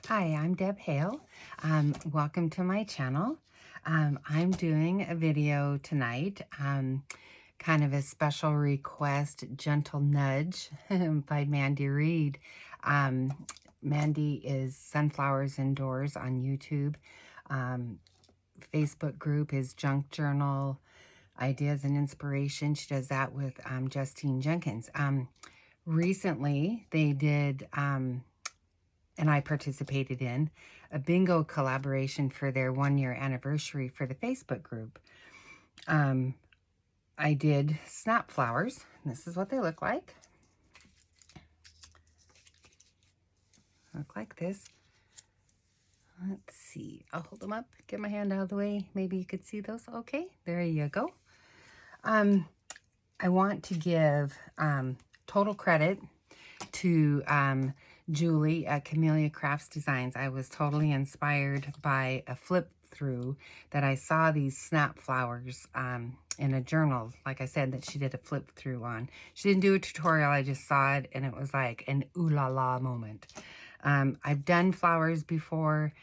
Hi, I'm Deb Hale. Welcome to my channel. I'm doing a video tonight, kind of a special request, Gentle Nudge by Mandy Reed. Mandy is Sunflowers Indoors on YouTube. Facebook group is Junk Journal Ideas and Inspiration. She does that with Justine Jenkins. Recently, they did... and I participated in a bingo collaboration for their 1-year anniversary for the Facebook group. I did snap flowers. This is what they look like. Look like this. Let's see. I'll hold them up. Get my hand out of the way. Maybe you could see those. Okay, there you go. I want to give total credit to Julie at Camellia Crafts Designs. I was totally inspired by a flip through that I saw these snap flowers in a journal, like I said, that she did a flip through on. She didn't do a tutorial, I just saw it and it was like an ooh la la moment. I've done flowers before,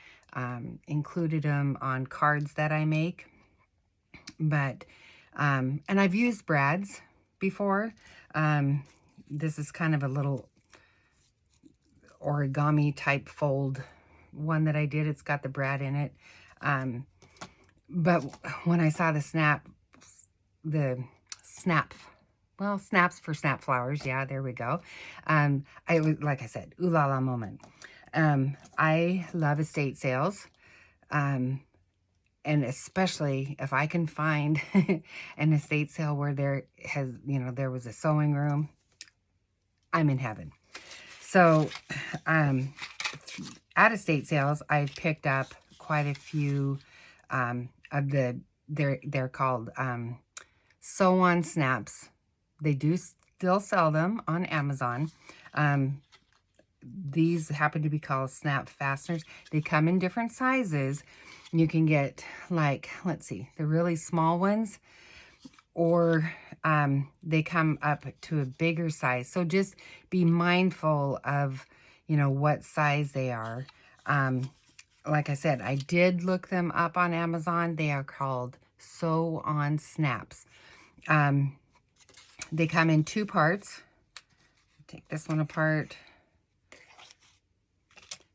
included them on cards that I make, but and I've used brads before. This is kind of a little origami type fold one that I did. It's got the brad in it. But when I saw the snaps for snap flowers, yeah, there we go. I was, like I said, ooh la la moment. I love estate sales. And especially if I can find an estate sale where there was a sewing room, I'm in heaven. So, at estate sales, I've picked up quite a few of they're called sew-on snaps. They do still sell them on Amazon. These happen to be called snap fasteners. They come in different sizes. You can get, like, let's see, the really small ones, or they come up to a bigger size. So just be mindful of, what size they are. Like I said, I did look them up on Amazon. They are called sew-on snaps. They come in 2 parts. Take this one apart.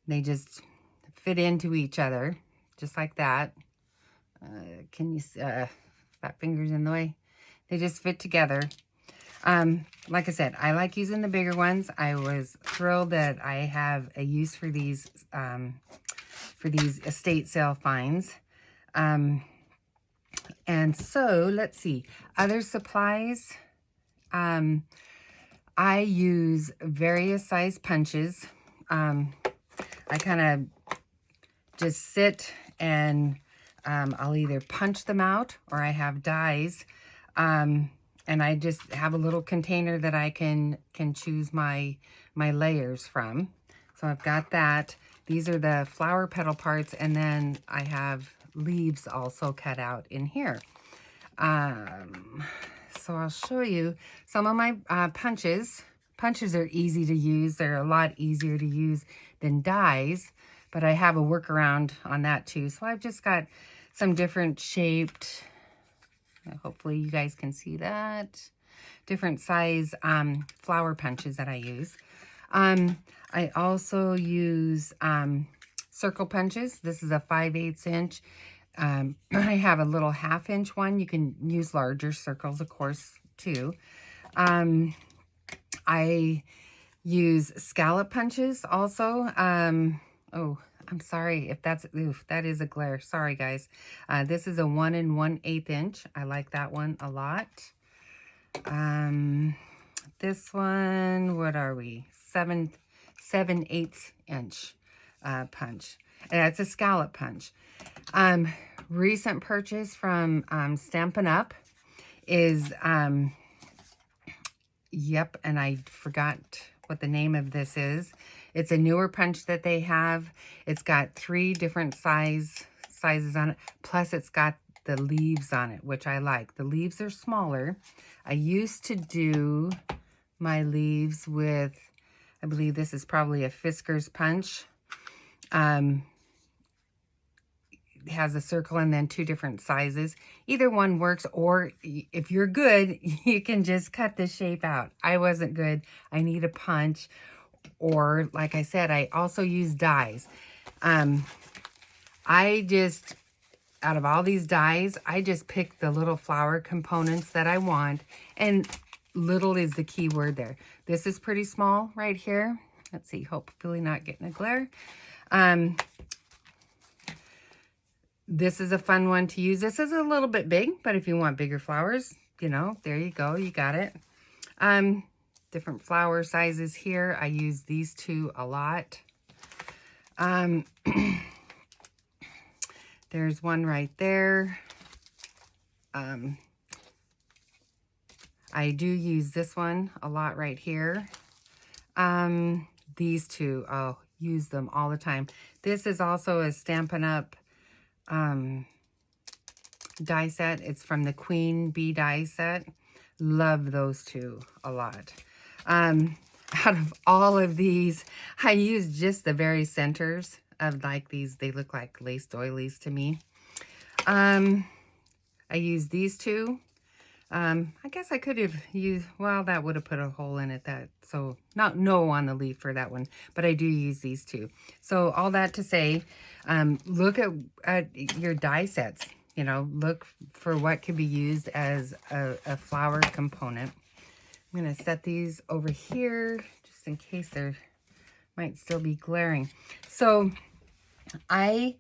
They just fit into each other, just like that. Can you see, fat fingers in the way? They just fit together. Like I said, I like using the bigger ones. I was thrilled that I have a use for these estate sale finds. And so, let's see. Other supplies. I use various size punches. I kind of just sit and I'll either punch them out or I have dies. And I just have a little container that I can choose my layers from. So I've got that. These are the flower petal parts, and then I have leaves also cut out in here. So I'll show you some of my punches. Punches are easy to use. They're a lot easier to use than dies, but I have a workaround on that too. So I've just got some different shaped, hopefully you guys can see that, different size flower punches that I use. I also use circle punches. This is a 5/8 inch. I have a little 1/2 inch one. You can use larger circles, of course, too. I use scallop punches also. Oh, I'm sorry if that is a glare. Sorry, guys. This is a 1 1/8 inch. I like that one a lot. This one, what are we? 7/8 inch punch. And it's a scallop punch. Recent purchase from Stampin' Up! Is, yep, and I forgot what the name of this is. It's a newer punch that they have. It's got 3 different sizes on it. Plus it's got the leaves on it, which I like. The leaves are smaller. I used to do my leaves with, I believe this is probably a Fisker's punch. has a circle and then 2 different sizes. Either one works, or if you're good, you can just cut the shape out. I wasn't good. I need a punch, or like I said, I also use dies. I just, out of all these dies, I just pick the little flower components that I want, and little is the key word there. This is pretty small right here. Let's see, hopefully not getting a glare. This is a fun one to use. This is a little bit big, but if you want bigger flowers, you know, there you go, you got it. Different flower sizes here. I use these 2 a lot. There's one right there. I do use this one a lot right here. These 2, I'll use them all the time. This is also a Stampin' Up! Die set. It's from the Queen Bee die set. Love those 2 a lot. Out of all of these, I use just the very centers of like these. They look like lace doilies to me. I use these 2. I guess I could have used, well, that would have put a hole in it, so not no on the leaf for that one, but I do use these 2. So all that to say, look at your die sets, you know, look for what could be used as a flower component. I'm going to set these over here just in case there might still be glaring. So I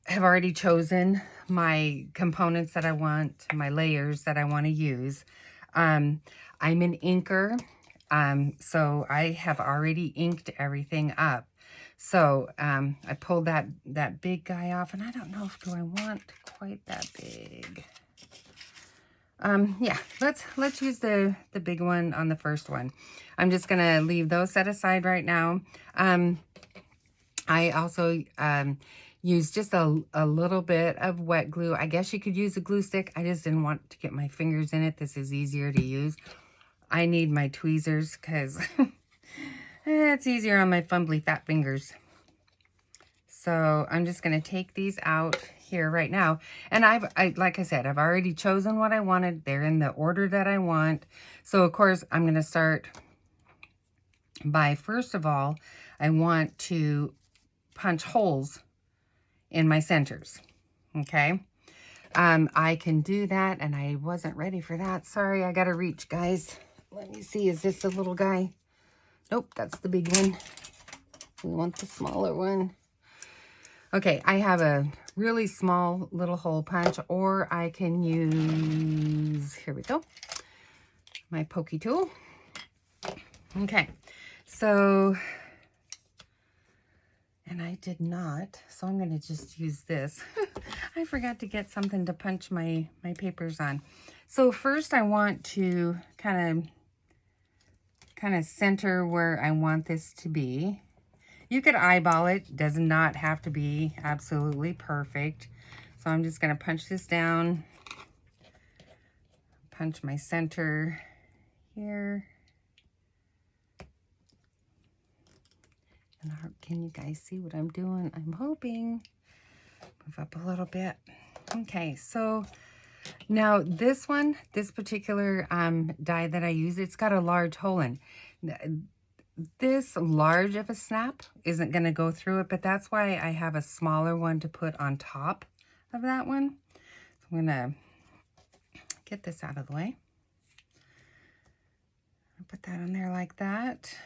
have already chosen my components that I want, my layers that I want to use. I'm an inker, so I have already inked everything up. So I pulled that big guy off, and I don't know if do I want quite that big. Yeah, let's use the big one on the first one. I'm just gonna leave those set aside right now. I also use just a little bit of wet glue. I guess you could use a glue stick. I just didn't want to get my fingers in it. This is easier to use. I need my tweezers because it's easier on my fumbly fat fingers. So I'm just going to take these out here right now. And like I said, I've already chosen what I wanted. They're in the order that I want. So of course, I'm going to start by, first of all, I want to punch holes in my centers. Okay. I can do that, and I wasn't ready for that. Sorry, I got to reach, guys. Let me see. Is this the little guy? Nope, that's the big one. We want the smaller one. Okay, I have a really small little hole punch, or I can use, here we go, my pokey tool. Okay, so, and I did not, so I'm going to just use this. I forgot to get something to punch my papers on. So first I want to kind of center where I want this to be. You could eyeball it. Does not have to be absolutely perfect. So I'm just going to punch this down. Punch my center here. And can you guys see what I'm doing? I'm hoping. Move up a little bit. Okay, so now this one, this particular die that I use, it's got a large hole in. This large of a snap isn't going to go through it, but that's why I have a smaller one to put on top of that one. So I'm going to get this out of the way. I'll put that on there like that.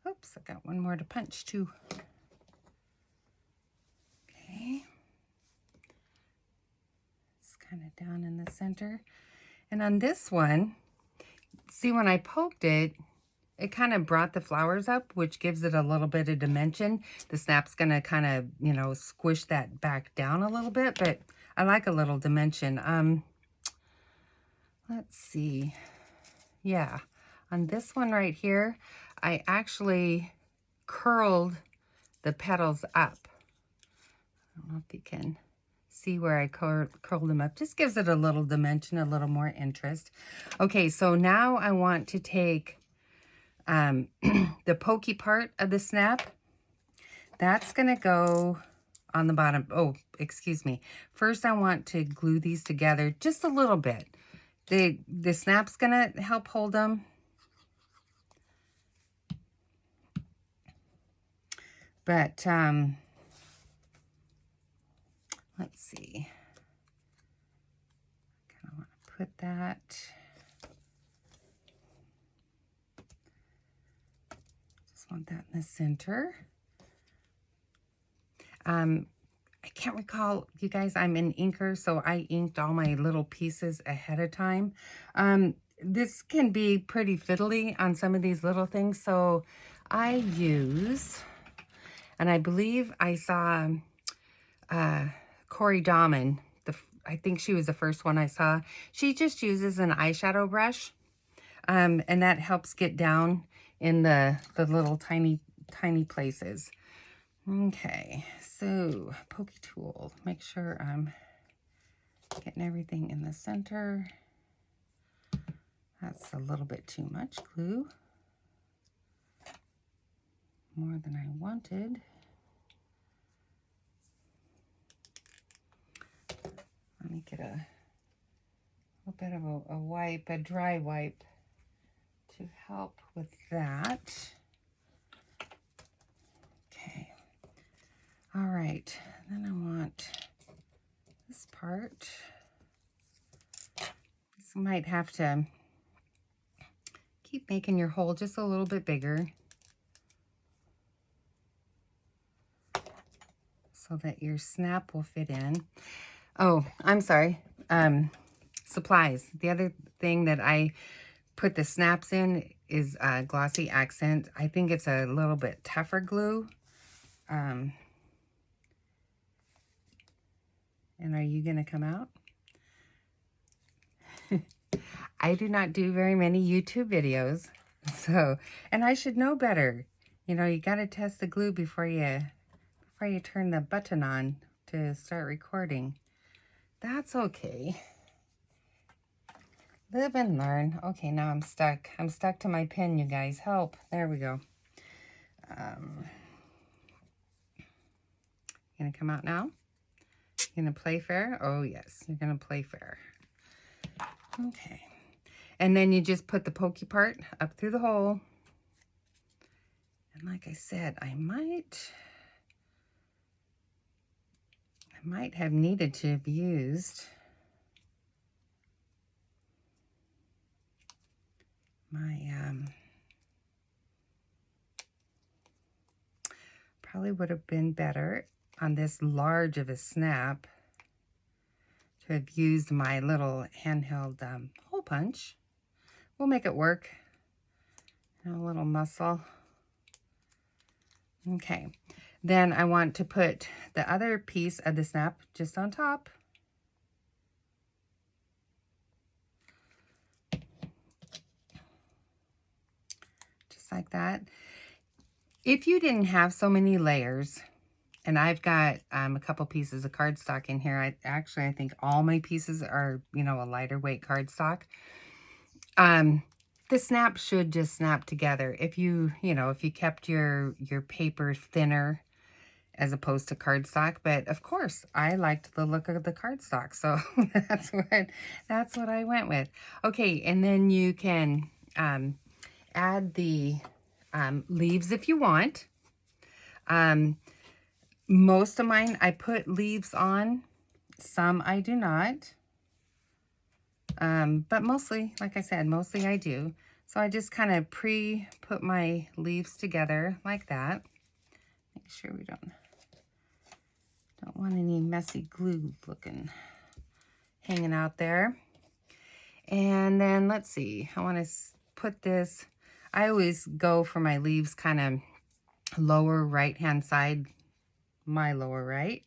Oops, I got one more to punch too. Okay. It's kind of down in the center. And on this one, see, when I poked it, it kind of brought the flowers up, which gives it a little bit of dimension. The snap's going to kind of, you know, squish that back down a little bit, but I like a little dimension. Let's see. Yeah, on this one right here, I actually curled the petals up. I don't know if you can see where I curled them up. Just gives it a little dimension, a little more interest. Okay, so now I want to take The pokey part of the snap, that's going to go on the bottom. Oh, excuse me. First, I want to glue these together just a little bit. The snap's going to help hold them. But, let's see. I kind of want to put that. Just want that in the center. I can't recall, you guys, I'm an inker, so I inked all my little pieces ahead of time. This can be pretty fiddly on some of these little things, so I use, and I believe I saw Corey Dahman, I think she was the first one I saw. She just uses an eyeshadow brush, and that helps get down in the little tiny places. Okay, so pokey tool. Make sure I'm getting everything in the center. That's a little bit too much glue. More than I wanted. Let me get a little bit of a wipe, a dry wipe to help with that. Okay. All right, then I want this part. This might have to keep making your hole just a little bit bigger so that your snap will fit in. Oh, I'm sorry. Supplies. The other thing that I put the snaps in is Glossy Accent. I think it's a little bit tougher glue. And are you going to come out? I do not do very many YouTube videos. So, and I should know better. You know, you got to test the glue before you turn the button on to start recording. That's okay. Live and learn. Okay, now I'm stuck. I'm stuck to my pen, you guys. Help. There we go. Gonna come out now? You're gonna play fair? Oh, yes. You're gonna play fair. Okay. And then you just put the pokey part up through the hole. And like I said, I might have needed to have used my, probably would have been better on this large of a snap to have used my little handheld hole punch. We'll make it work. A little muscle. Okay. Then I want to put the other piece of the snap just on top. Just like that. If you didn't have so many layers, and I've got a couple pieces of cardstock in here. I think all my pieces are, you know, a lighter weight cardstock. The snap should just snap together. If you kept your paper thinner as opposed to cardstock. But of course, I liked the look of the cardstock, so that's what I went with. Okay, and then you can add the leaves if you want. Most of mine, I put leaves on. Some I do not. But mostly, like I said, mostly I do. So I just kind of pre-put my leaves together like that. Make sure we don't want any messy glue looking, hanging out there. And then let's see, I want to put this, I always go for my leaves kind of lower right-hand side, my lower right.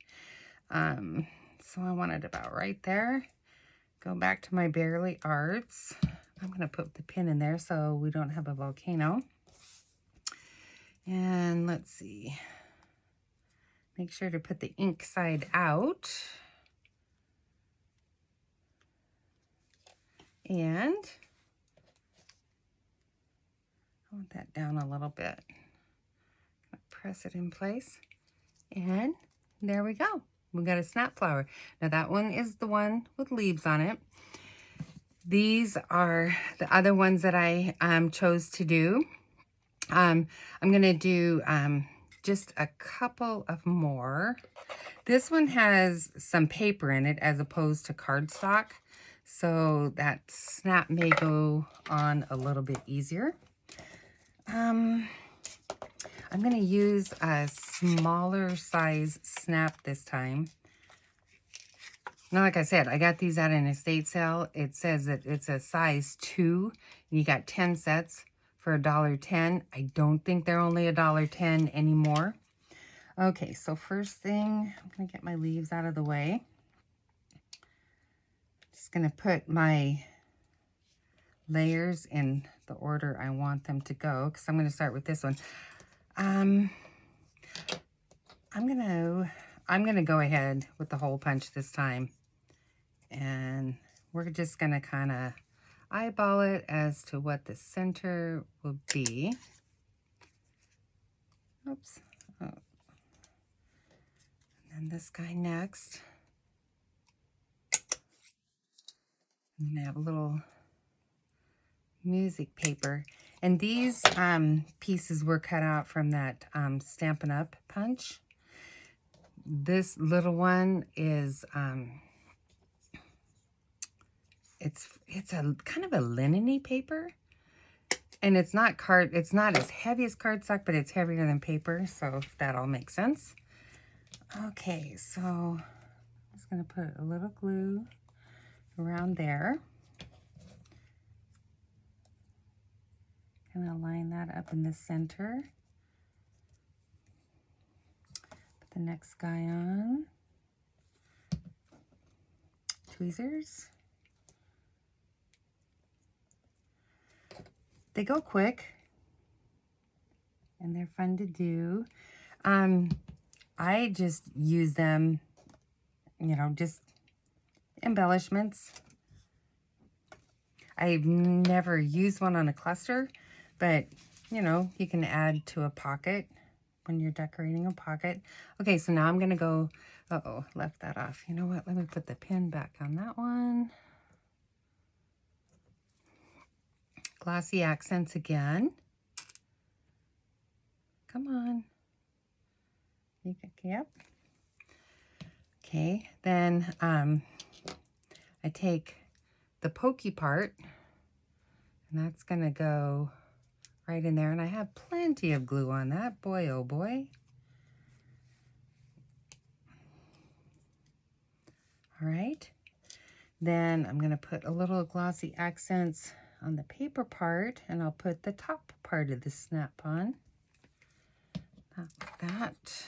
So I want it about right there. Go back to my Barely Arts. I'm going to put the pin in there so we don't have a volcano. And let's see. Make sure to put the ink side out. And I want that down a little bit. Press it in place, and there we go. We got a snap flower. Now that one is the one with leaves on it. These are the other ones that I chose to do. I'm gonna do just a couple of more. This one has some paper in it as opposed to cardstock, so that snap may go on a little bit easier. I'm going to use a smaller size snap this time. Now, like I said, I got these at an estate sale. It says that it's a size 2. You got 10 sets for $1.10. I don't think they're only $1.10 anymore. Okay, so first thing, I'm going to get my leaves out of the way. Just going to put my layers in the order I want them to go, because I'm going to start with this one. I'm gonna go ahead with the hole punch this time, and we're just gonna kind of eyeball it as to what the center will be. Oops. Oh. And then this guy next. I'm gonna have a little music paper, and these pieces were cut out from that Stampin' Up! Punch. This little one is it's a kind of a linen-y paper, and it's not as heavy as cardstock, but it's heavier than paper, so if that all makes sense. Okay, so I'm just gonna put a little glue around there. Kind of line that up in the center. Put the next guy on. Tweezers. They go quick, and they're fun to do. I just use them, you know, just embellishments. I've never used one on a cluster, but, you know, you can add to a pocket when you're decorating a pocket. Okay, so now I'm going to go, uh-oh, left that off. You know what? Let me put the pin back on that one. Glossy accents again. Come on. Yep. Okay, then I take the pokey part, and that's going to go right in there, and I have plenty of glue on that. Boy, oh boy. All right, then I'm going to put a little glossy accents on the paper part, and I'll put the top part of the snap on. Like that.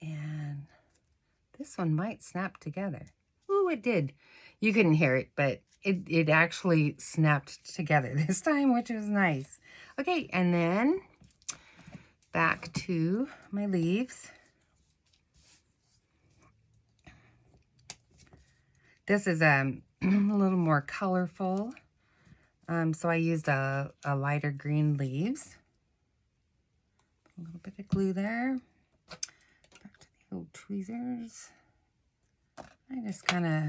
And this one might snap together. Ooh, it did. You couldn't hear it, but it actually snapped together this time, which was nice. Okay, and then back to my leaves. This is a little more colorful, so I used a lighter green leaves. A little bit of glue there. Back to the old tweezers. I just kind of,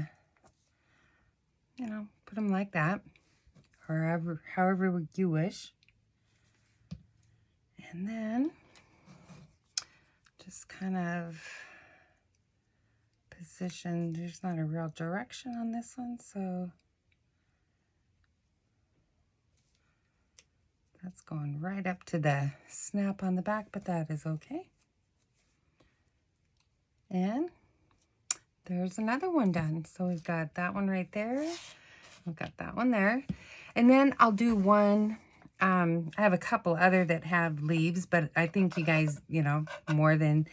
you know, put them like that, however you wish. And then just kind of position. There's not a real direction on this one, so that's going right up to the snap on the back, but that is okay. And there's another one done. So we've got that one right there. We've got that one there. And then I'll do one. I have a couple other that have leaves, but I think you guys, you know, more than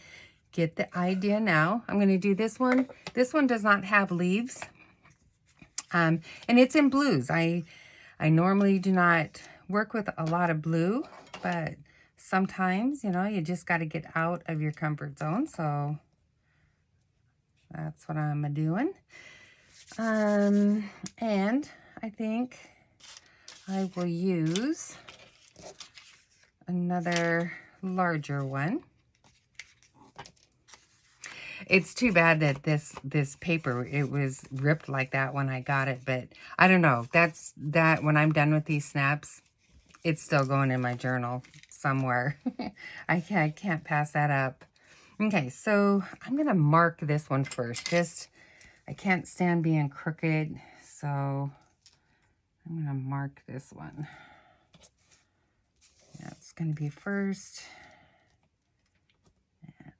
get the idea now. I'm going to do this one. This one does not have leaves. And it's in blues. I normally do not work with a lot of blue, but sometimes, you know, you just got to get out of your comfort zone. So that's what I'm doing. And I think I will use another larger one. It's too bad that this paper, it was ripped like that when I got it, but I don't know. That when I'm done with these snaps, it's still going in my journal somewhere. I can't pass that up. Okay, so I'm going to mark this one first. I can't stand being crooked, so I'm going to mark this one. That's going to be first. And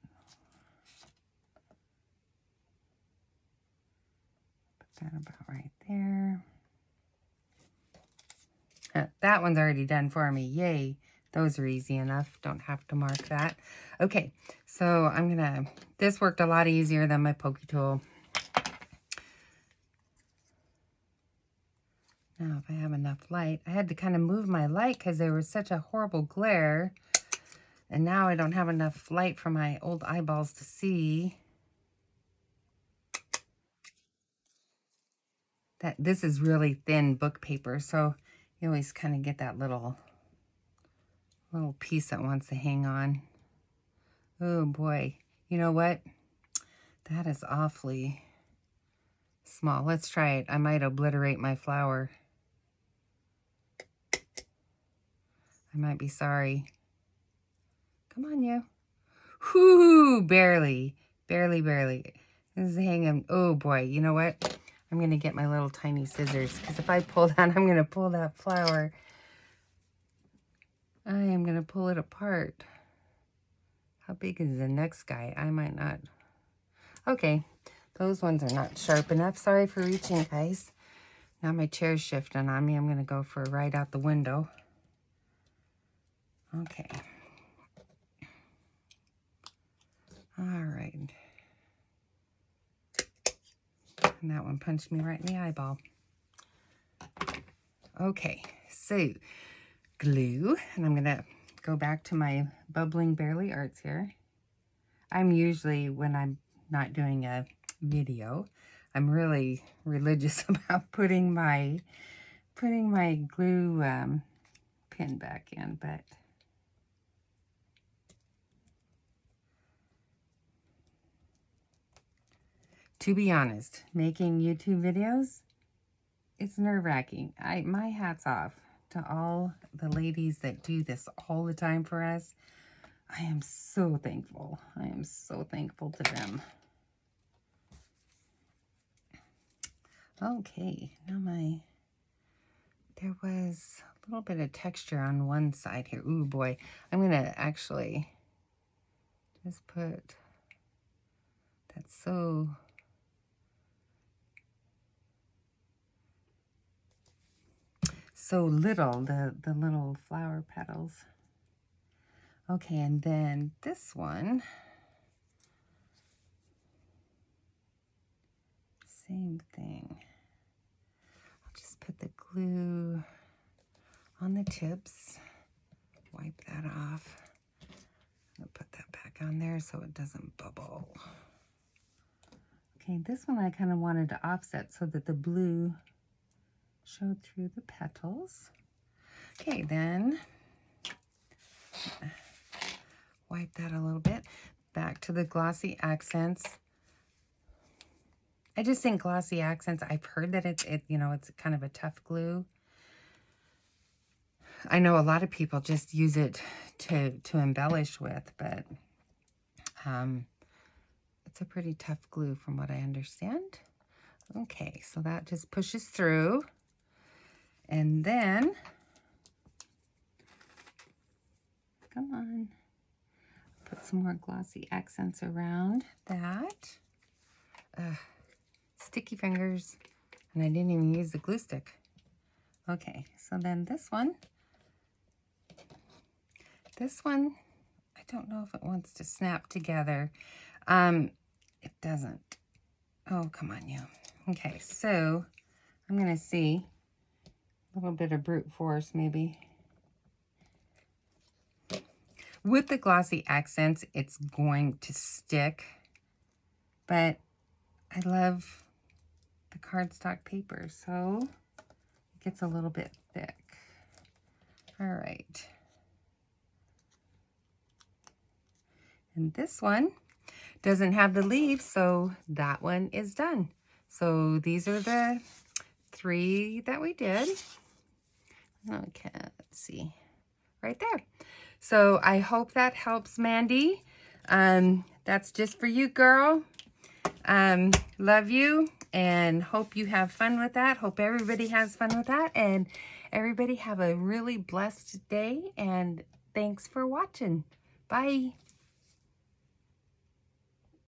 put that about right there. That one's already done for me. Yay. Those are easy enough. Don't have to mark that. Okay, so this worked a lot easier than my pokey tool. Now, if I have enough light, I had to kind of move my light because there was such a horrible glare. And now I don't have enough light for my old eyeballs to see. That this is really thin book paper, so you always kind of get that little piece that wants to hang on. Oh boy, you know what? That is awfully small. Let's try it. I might obliterate my flower. I might be sorry. Come on, you. Whoo, barely. Barely. This is hanging. Oh boy, you know what? I'm going to get my little tiny scissors, because if I pull that, I'm going to pull that flower. I am going to pull it apart. How big is the next guy? I might not. Okay, those ones are not sharp enough. Sorry for reaching, guys. Now my chair's shifting on me. I'm going to go for a ride out the window. Okay. All right. And that one punched me right in the eyeball. Okay, so glue. And I'm going to go back to my Bubbling Barely Arts here. I'm usually, when I'm not doing a video, I'm really religious about putting my glue pin back in, but to be honest, making YouTube videos, it's nerve-wracking. My hat's off to all the ladies that do this all the time for us. I am so thankful. I am so thankful to them. Okay, now there was a little bit of texture on one side here. Ooh, boy. I'm going to actually just put, that's so little, the little flower petals. Okay, and then this one, same thing. I'll just put the glue on the tips, wipe that off. I'm gonna put that back on there so it doesn't bubble. Okay, this one I kind of wanted to offset so that the blue showed through the petals. Okay, then wipe that a little bit. Back to the glossy accents. I just think glossy accents, I've heard that it's kind of a tough glue. I know a lot of people just use it to embellish with, but it's a pretty tough glue from what I understand. Okay, so that just pushes through. And then, come on, put some more glossy accents around that. Sticky fingers, and I didn't even use the glue stick. Okay, so then this one, I don't know if it wants to snap together. It doesn't. Oh, come on, you. Okay, so I'm going to see a little bit of brute force maybe. With the glossy accents, it's going to stick, but I love the cardstock paper, so it gets a little bit thick. All right. And this one doesn't have the leaves, so that one is done. So these are the 3 that we did. Okay, let's see. Right there. So I hope that helps, Mandy. That's just for you, girl. Love you and hope you have fun with that. Hope everybody has fun with that. And everybody have a really blessed day. And thanks for watching. Bye.